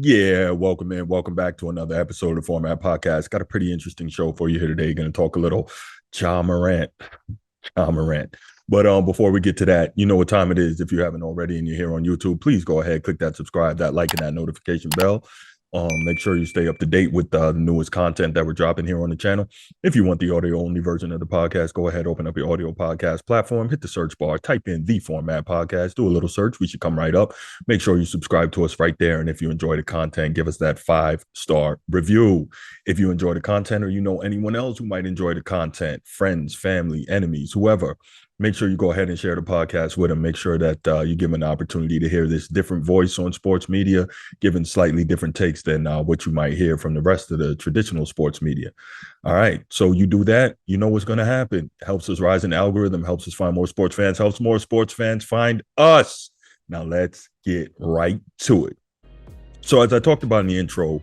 Yeah, welcome in. Welcome back to another episode of the Format Podcast. Got a pretty interesting show for you here today. Going to talk a little John Morant. John Morant. But before we get to that, you know what time it is. If you haven't already and you're here on YouTube, please go ahead, click that subscribe, that like, and that notification bell. Make sure you stay up to date with the newest content that we're dropping here on the channel. If you want the audio only version of the podcast, go ahead, open up your audio podcast platform, hit the search bar, type in the Format Podcast, do a little search. We should come right up. Make sure you subscribe to us right there. And if you enjoy the content, give us that 5-star review. If you enjoy the content or you know anyone else who might enjoy the content, friends, family, enemies, whoever, make sure you go ahead and share the podcast with them. Make sure that you give them an opportunity to hear this different voice on sports media, giving slightly different takes than what you might hear from the rest of the traditional sports media. All right. So you do that, you know what's going to happen. It helps us rise in the algorithm, helps us find more sports fans, helps more sports fans find us. Now let's get right to it. So as I talked about in the intro,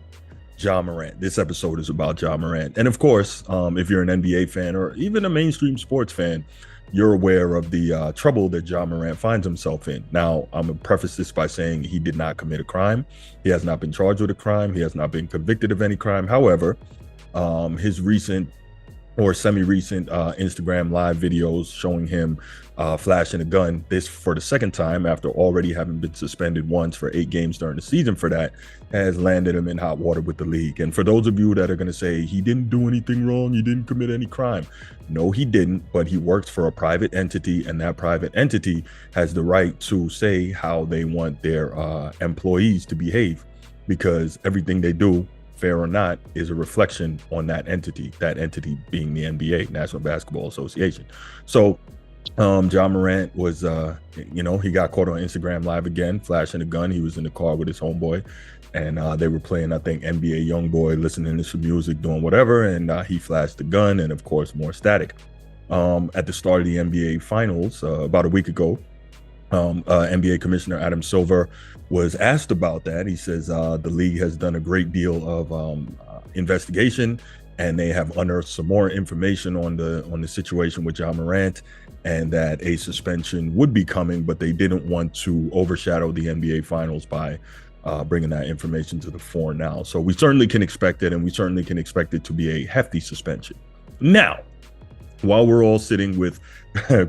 John Morant. This episode is about John Morant. And of course, if you're an NBA fan or even a mainstream sports fan, you're aware of the trouble that John Morant finds himself in. Now, I'm going to preface this by saying he did not commit a crime. He has not been charged with a crime. He has not been convicted of any crime. However, his recent or semi-recent Instagram live videos showing him flashing a gun, this for the second time after already having been suspended once for 8 games during the season for that, has landed him in hot water with the league. And for those of you that are going to say he didn't do anything wrong, he didn't commit any crime, no, he didn't, but he works for a private entity, and that private entity has the right to say how they want their employees to behave, because everything they do, fair or not, is a reflection on that entity being the NBA, National Basketball Association. So John Morant was, he got caught on Instagram Live again, flashing a gun. He was in the car with his homeboy, and they were playing, I think, NBA Youngboy, listening to some music, doing whatever, and he flashed the gun, and of course, more static. At the start of the NBA Finals, about a week ago, NBA Commissioner Adam Silver was asked about that. He says the league has done a great deal of investigation, and they have unearthed some more information on the situation with John Morant, and that a suspension would be coming, but they didn't want to overshadow the NBA Finals by bringing that information to the fore now. So we certainly can expect it, and we certainly can expect it to be a hefty suspension. Now, while we're all sitting with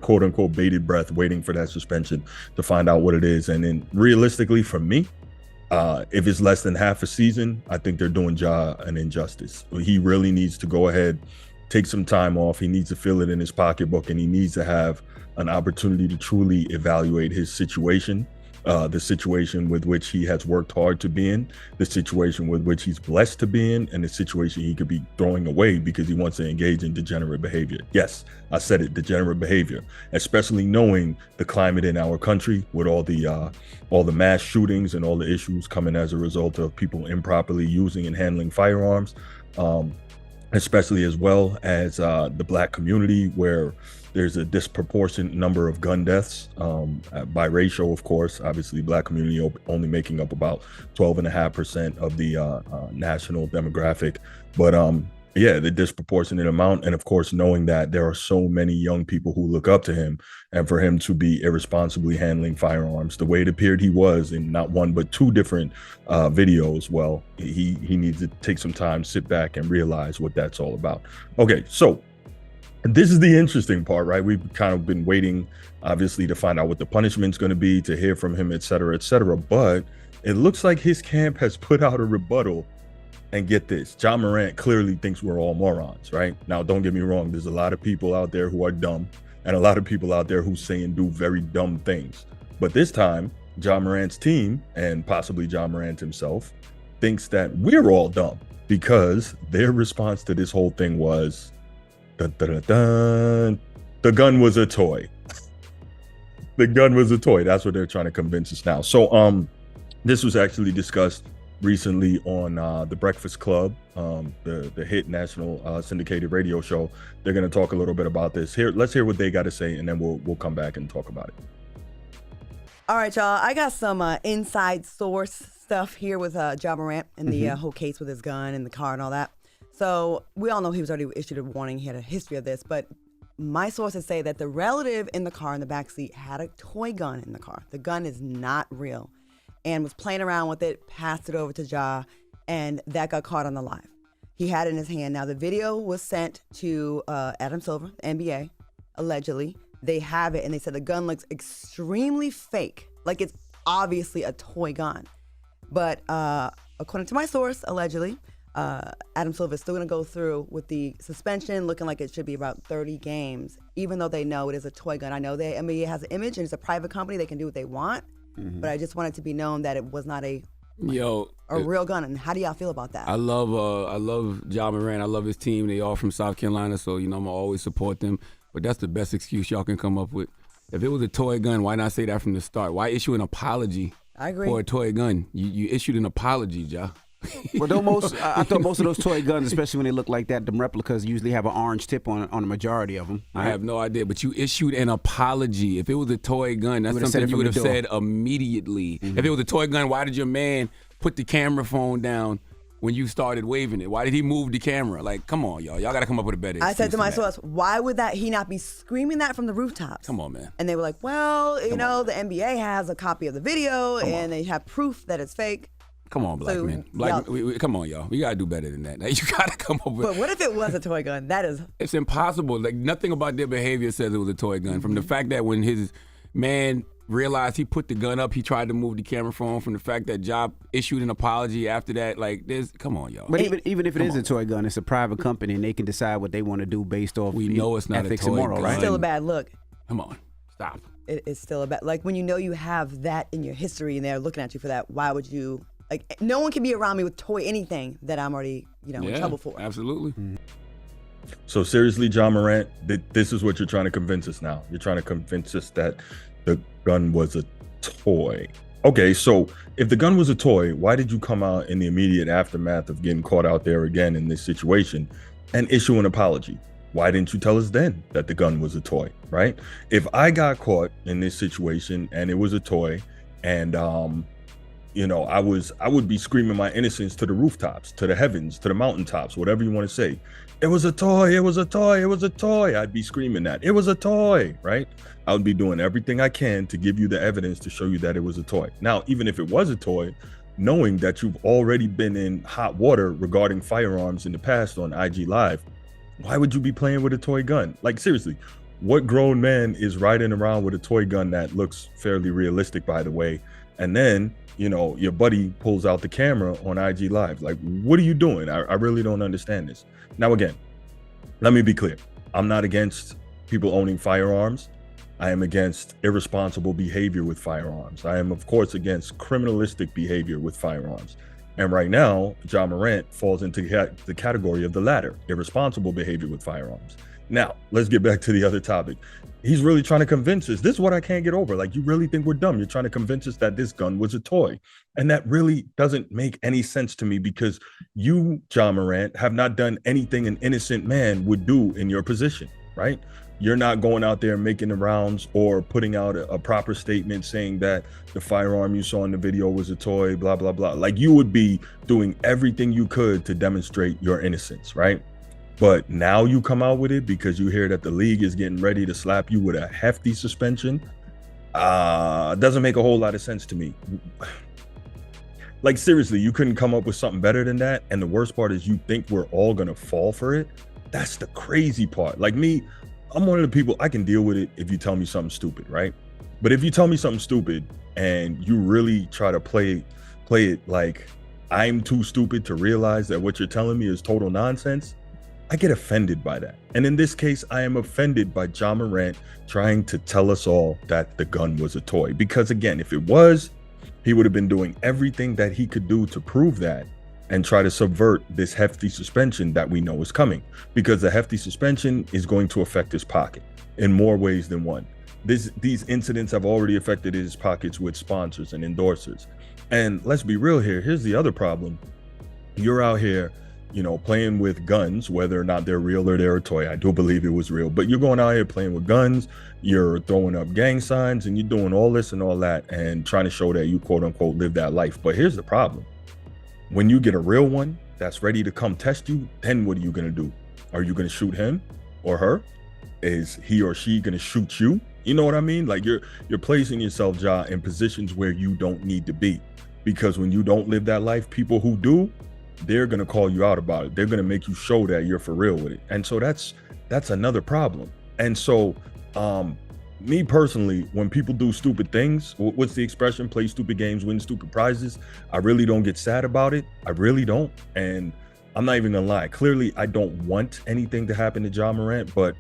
quote unquote bated breath, waiting for that suspension to find out what it is, and then realistically for me, if it's less than half a season, I think they're doing Ja an injustice. He really needs to go ahead, take some time off. He needs to feel it in his pocketbook, and he needs to have an opportunity to truly evaluate his situation, the situation with which he has worked hard to be in, the situation with which he's blessed to be in, and the situation he could be throwing away because he wants to engage in degenerate behavior. Yes, I said it, degenerate behavior, especially knowing the climate in our country with all the mass shootings and all the issues coming as a result of people improperly using and handling firearms, especially as well as the Black community, where there's a disproportionate number of gun deaths by ratio, of course. Obviously, Black community only making up about 12.5% of the national demographic. But yeah, the disproportionate amount. And of course, knowing that there are so many young people who look up to him, and for him to be irresponsibly handling firearms the way it appeared he was in not one but 2 different videos, well, he needs to take some time, sit back, and realize what that's all about. Okay, so this is the interesting part, right? We've kind of been waiting, obviously, to find out what the punishment's going to be, to hear from him, et cetera, et cetera. But it looks like his camp has put out a rebuttal. And get this, John Morant clearly thinks we're all morons, right? Now, don't get me wrong. There's a lot of people out there who are dumb, and a lot of people out there who say and do very dumb things. But this time, John Morant's team, and possibly John Morant himself, thinks that we're all dumb, because their response to this whole thing was, dun, dun, dun, dun, the gun was a toy. The gun was a toy. That's what they're trying to convince us now. So this was actually discussed recently on The Breakfast Club, the hit national syndicated radio show. They're going to talk a little bit about this. Here, let's hear what they got to say, and then we'll come back and talk about it. All right, y'all. I got some inside source stuff here with John Morant and the whole case with his gun and the car and all that. So we all know he was already issued a warning. He had a history of this, but my sources say that the relative in the car in the backseat had a toy gun in the car. The gun is not real. and was playing around with it, passed it over to Ja, and that got caught on the live. He had it in his hand. Now, the video was sent to Adam Silver, NBA, allegedly. They have it, and they said the gun looks extremely fake, like it's obviously a toy gun. But according to my source, allegedly, Adam Silver is still going to go through with the suspension, looking like it should be about 30 games, even though they know it is a toy gun. I know the NBA has an image, and it's a private company. They can do what they want, but I just want it to be known that it was not a real gun. And how do y'all feel about that? I love Ja Morant. I love his team. They all from South Carolina, so I'm gonna always support them. But that's the best excuse y'all can come up with. If it was a toy gun, why not say that from the start? Why issue an apology for a toy gun? You issued an apology, Ja. Well, I thought most of those toy guns, especially when they look like that, them replicas usually have an orange tip on the majority of them. Right? I have no idea, but you issued an apology. If it was a toy gun, that's something you would have said immediately. If it was a toy gun, why did your man put the camera phone down when you started waving it? Why did he move the camera? Like, come on, y'all. Y'all got to come up with a better excuse. I said to my source, why would he not be screaming that from the rooftops? Come on, man. And they were like, well, the NBA has a copy of the video, and they have proof that it's fake. Come on, black man. Come on, y'all. We got to do better than that. You got to come up with... But what if it was a toy gun? That is... It's impossible. Like, nothing about their behavior says it was a toy gun. From the fact that when his man realized he put the gun up, he tried to move the camera phone, from the fact that Ja issued an apology after that. Like, come on, y'all. But even if it is a toy gun, it's a private company, and they can decide what they want to do based off we know it's not ethics a toy and moral, gun. right? It's still a bad look. Come on. Stop. It's still a bad... Like, when you know you have that in your history and they're looking at you for that, why would you... Like, no one can be around me with anything that I'm already, in trouble for. Absolutely. So seriously, Ja Morant, this is what you're trying to convince us now. You're trying to convince us that the gun was a toy. Okay, so if the gun was a toy, why did you come out in the immediate aftermath of getting caught out there again in this situation and issue an apology? Why didn't you tell us then that the gun was a toy, right? If I got caught in this situation and it was a toy, and I would be screaming my innocence to the rooftops, to the heavens, to the mountaintops, whatever you want to say. It was a toy, it was a toy, it was a toy. I'd be screaming that. It was a toy, right? I would be doing everything I can to give you the evidence to show you that it was a toy. Now, even if it was a toy, knowing that you've already been in hot water regarding firearms in the past on IG Live, why would you be playing with a toy gun? Like, seriously, what grown man is riding around with a toy gun that looks fairly realistic, by the way, and then your buddy pulls out the camera on IG Live? Like, what are you doing? I really don't understand this. Now, again, let me be clear. I'm not against people owning firearms. I am against irresponsible behavior with firearms. I am, of course, against criminalistic behavior with firearms. And right now, Ja Morant falls into the category of the latter, irresponsible behavior with firearms. Now, let's get back to the other topic. He's really trying to convince us. This is what I can't get over. Like, you really think we're dumb? You're trying to convince us that this gun was a toy. And that really doesn't make any sense to me, because you, Ja Morant, have not done anything an innocent man would do in your position, right? You're not going out there making the rounds or putting out a proper statement saying that the firearm you saw in the video was a toy, blah, blah, blah. Like, you would be doing everything you could to demonstrate your innocence, right? But now you come out with it because you hear that the league is getting ready to slap you with a hefty suspension. Doesn't make a whole lot of sense to me. Like, seriously, you couldn't come up with something better than that. And the worst part is you think we're all gonna fall for it. That's the crazy part. Like me, I'm one of the people, I can deal with it if you tell me something stupid, right? But if you tell me something stupid and you really try to play it like I'm too stupid to realize that what you're telling me is total nonsense, I get offended by that. And in this case, I am offended by Ja Morant trying to tell us all that the gun was a toy. Because again, if it was, he would have been doing everything that he could do to prove that and try to subvert this hefty suspension that we know is coming, because the hefty suspension is going to affect his pocket in more ways than one. These incidents have already affected his pockets with sponsors and endorsers. And let's be real here. Here's the other problem. You're out here, playing with guns, whether or not they're real or they're a toy. I do believe it was real, but you're going out here playing with guns, you're throwing up gang signs, and you're doing all this and all that and trying to show that you quote unquote live that life. But here's the problem. When you get a real one that's ready to come test you, then what are you going to do? Are you going to shoot him or her? Is he or she going to shoot you? You know what I mean? Like, you're placing yourself, Ja, in positions where you don't need to be. because when you don't live that life, people who do, they're gonna call you out about it. They're gonna make you show that you're for real with it. And so that's another problem. And so me personally, when people do stupid things, what's the expression? Play stupid games, win stupid prizes. I really don't get sad about it. I really don't. And I'm not even gonna lie. Clearly, I don't want anything to happen to Ja Morant, but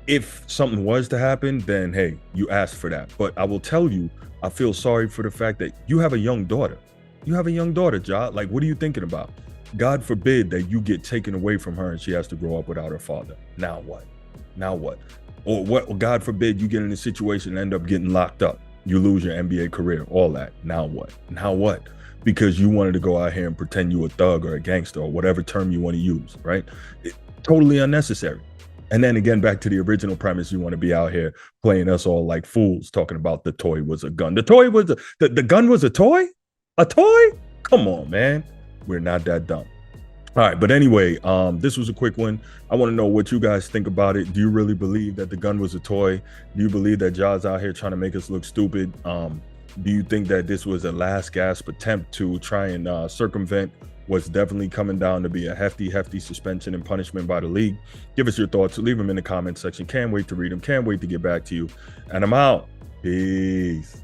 if something was to happen, then hey, you asked for that. But I will tell you, I feel sorry for the fact that you have a young daughter. You have a young daughter, Ja. Like, what are you thinking about? God forbid that you get taken away from her and she has to grow up without her father. Now what? Now what? Or what? God forbid you get in a situation and end up getting locked up. You lose your NBA career, all that. Now what? Now what? Because you wanted to go out here and pretend you a thug or a gangster or whatever term you want to use, right? Totally unnecessary. And then again, back to the original premise, you want to be out here playing us all like fools, talking about the toy was a gun. The toy was the gun was a toy? A toy? Come on, man. We're not that dumb. All right, but anyway, this was a quick one. I want to know what you guys think about it. Do you really believe that the gun was a toy? Do you believe that Ja's out here trying to make us look stupid? Do you think that this was a last gasp attempt to try and circumvent what's definitely coming down to be a hefty suspension and punishment by the league? Give us your thoughts. Leave them in the comment section. Can't wait to read them. Can't wait to get back to you. And I'm out. Peace.